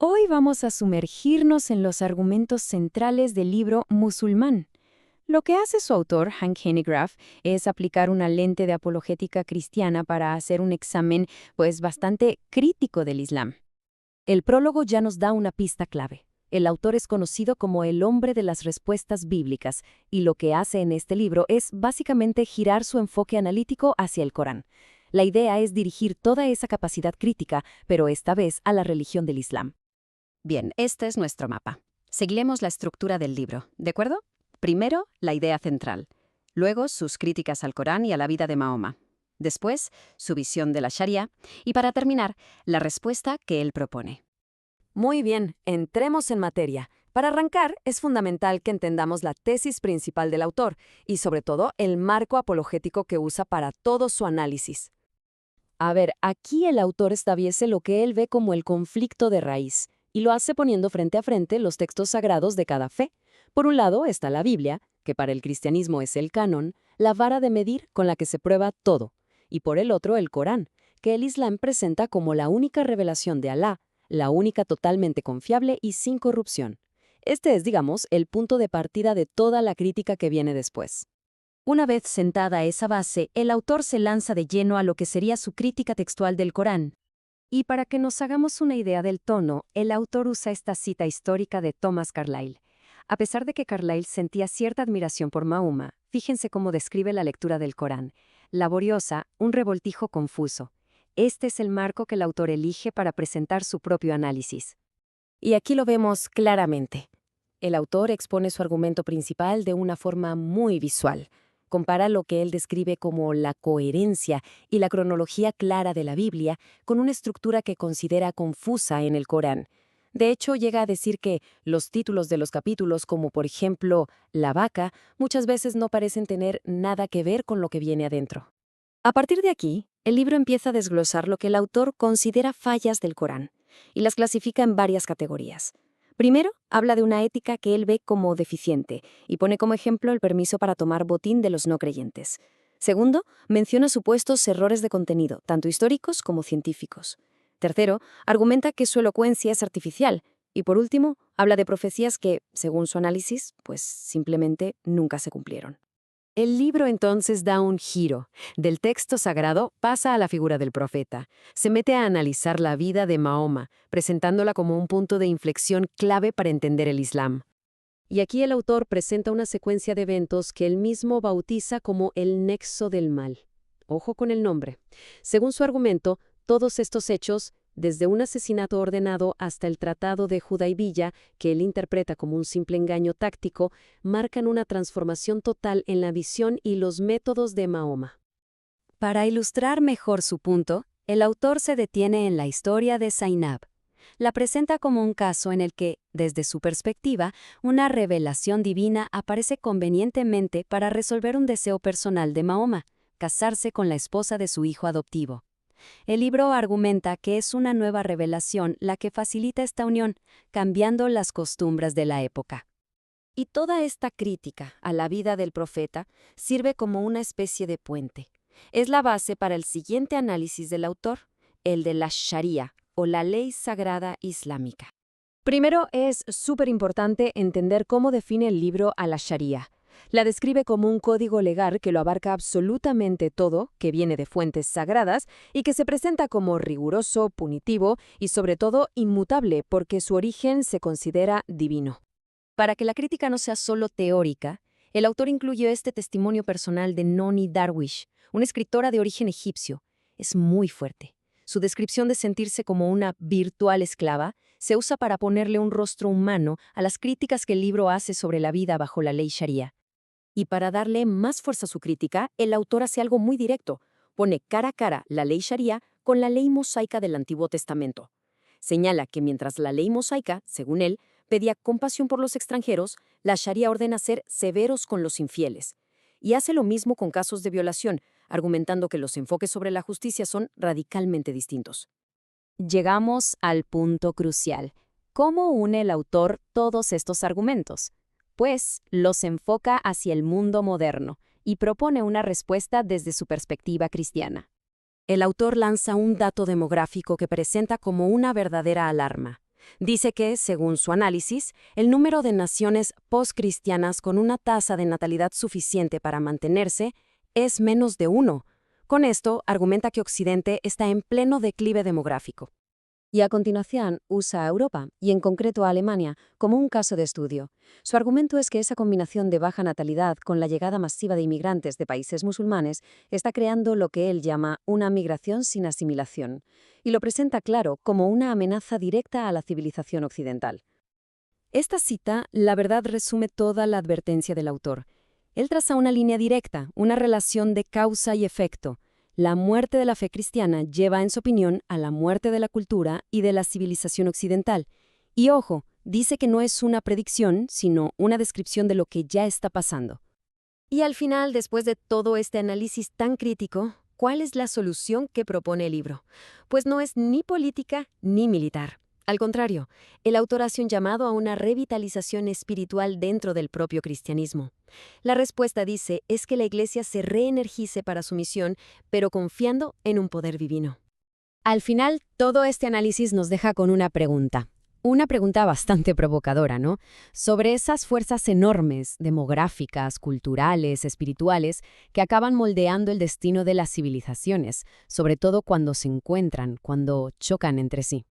Hoy vamos a sumergirnos en los argumentos centrales del libro Musulmán. Lo que hace su autor, Hank Hanegraaff, es aplicar una lente de apologética cristiana para hacer un examen, bastante crítico del Islam. El prólogo ya nos da una pista clave. El autor es conocido como el hombre de las respuestas bíblicas, y lo que hace en este libro es básicamente girar su enfoque analítico hacia el Corán. La idea es dirigir toda esa capacidad crítica, pero esta vez a la religión del Islam. Bien, este es nuestro mapa. Seguiremos la estructura del libro, ¿de acuerdo? Primero, la idea central. Luego, sus críticas al Corán y a la vida de Mahoma. Después, su visión de la Sharia. Y para terminar, la respuesta que él propone. Muy bien, entremos en materia. Para arrancar, es fundamental que entendamos la tesis principal del autor y, sobre todo, el marco apologético que usa para todo su análisis. A ver, aquí el autor establece lo que él ve como el conflicto de raíz, y lo hace poniendo frente a frente los textos sagrados de cada fe. Por un lado está la Biblia, que para el cristianismo es el canon, la vara de medir con la que se prueba todo, y por el otro el Corán, que el Islam presenta como la única revelación de Alá, la única totalmente confiable y sin corrupción. Este es, digamos, el punto de partida de toda la crítica que viene después. Una vez sentada esa base, el autor se lanza de lleno a lo que sería su crítica textual del Corán. Y para que nos hagamos una idea del tono, el autor usa esta cita histórica de Thomas Carlyle. A pesar de que Carlyle sentía cierta admiración por Mahoma, fíjense cómo describe la lectura del Corán. Laboriosa, un revoltijo confuso. Este es el marco que el autor elige para presentar su propio análisis. Y aquí lo vemos claramente. El autor expone su argumento principal de una forma muy visual. Compara lo que él describe como la coherencia y la cronología clara de la Biblia con una estructura que considera confusa en el Corán. De hecho, llega a decir que los títulos de los capítulos, como por ejemplo la vaca, muchas veces no parecen tener nada que ver con lo que viene adentro. A partir de aquí, el libro empieza a desglosar lo que el autor considera fallas del Corán, y las clasifica en varias categorías. Primero, habla de una ética que él ve como deficiente y pone como ejemplo el permiso para tomar botín de los no creyentes. Segundo, menciona supuestos errores de contenido, tanto históricos como científicos. Tercero, argumenta que su elocuencia es artificial. Y por último, habla de profecías que, según su análisis, simplemente nunca se cumplieron. El libro entonces da un giro. Del texto sagrado pasa a la figura del profeta. Se mete a analizar la vida de Mahoma, presentándola como un punto de inflexión clave para entender el Islam. Y aquí el autor presenta una secuencia de eventos que él mismo bautiza como el nexo del mal. Ojo con el nombre. Según su argumento, todos estos hechos, desde un asesinato ordenado hasta el Tratado de Hudaybiyah, que él interpreta como un simple engaño táctico, marcan una transformación total en la visión y los métodos de Mahoma. Para ilustrar mejor su punto, el autor se detiene en la historia de Zainab. La presenta como un caso en el que, desde su perspectiva, una revelación divina aparece convenientemente para resolver un deseo personal de Mahoma, casarse con la esposa de su hijo adoptivo. El libro argumenta que es una nueva revelación la que facilita esta unión, cambiando las costumbres de la época. Y toda esta crítica a la vida del profeta sirve como una especie de puente. Es la base para el siguiente análisis del autor, el de la Sharia, o la ley sagrada islámica. Primero, es súper importante entender cómo define el libro a la Sharia. La describe como un código legal que lo abarca absolutamente todo, que viene de fuentes sagradas y que se presenta como riguroso, punitivo y sobre todo inmutable porque su origen se considera divino. Para que la crítica no sea solo teórica, el autor incluyó este testimonio personal de Noni Darwish, una escritora de origen egipcio. Es muy fuerte. Su descripción de sentirse como una virtual esclava se usa para ponerle un rostro humano a las críticas que el libro hace sobre la vida bajo la ley Sharia. Y para darle más fuerza a su crítica, el autor hace algo muy directo. Pone cara a cara la ley Sharia con la ley mosaica del Antiguo Testamento. Señala que mientras la ley mosaica, según él, pedía compasión por los extranjeros, la Sharia ordena ser severos con los infieles. Y hace lo mismo con casos de violación, argumentando que los enfoques sobre la justicia son radicalmente distintos. Llegamos al punto crucial. ¿Cómo une el autor todos estos argumentos? Pues los enfoca hacia el mundo moderno y propone una respuesta desde su perspectiva cristiana. El autor lanza un dato demográfico que presenta como una verdadera alarma. Dice que, según su análisis, el número de naciones postcristianas con una tasa de natalidad suficiente para mantenerse es menos de 1. Con esto, argumenta que Occidente está en pleno declive demográfico. Y a continuación usa a Europa, y en concreto a Alemania, como un caso de estudio. Su argumento es que esa combinación de baja natalidad con la llegada masiva de inmigrantes de países musulmanes está creando lo que él llama una migración sin asimilación, y lo presenta claro como una amenaza directa a la civilización occidental. Esta cita, la verdad, resume toda la advertencia del autor. Él traza una línea directa, una relación de causa y efecto. La muerte de la fe cristiana lleva, en su opinión, a la muerte de la cultura y de la civilización occidental. Y ojo, dice que no es una predicción, sino una descripción de lo que ya está pasando. Y al final, después de todo este análisis tan crítico, ¿cuál es la solución que propone el libro? Pues no es ni política ni militar. Al contrario, el autor hace un llamado a una revitalización espiritual dentro del propio cristianismo. La respuesta, dice, es que la Iglesia se reenergice para su misión, pero confiando en un poder divino. Al final, todo este análisis nos deja con una pregunta. Una pregunta bastante provocadora, ¿no? Sobre esas fuerzas enormes, demográficas, culturales, espirituales, que acaban moldeando el destino de las civilizaciones, sobre todo cuando se encuentran, cuando chocan entre sí.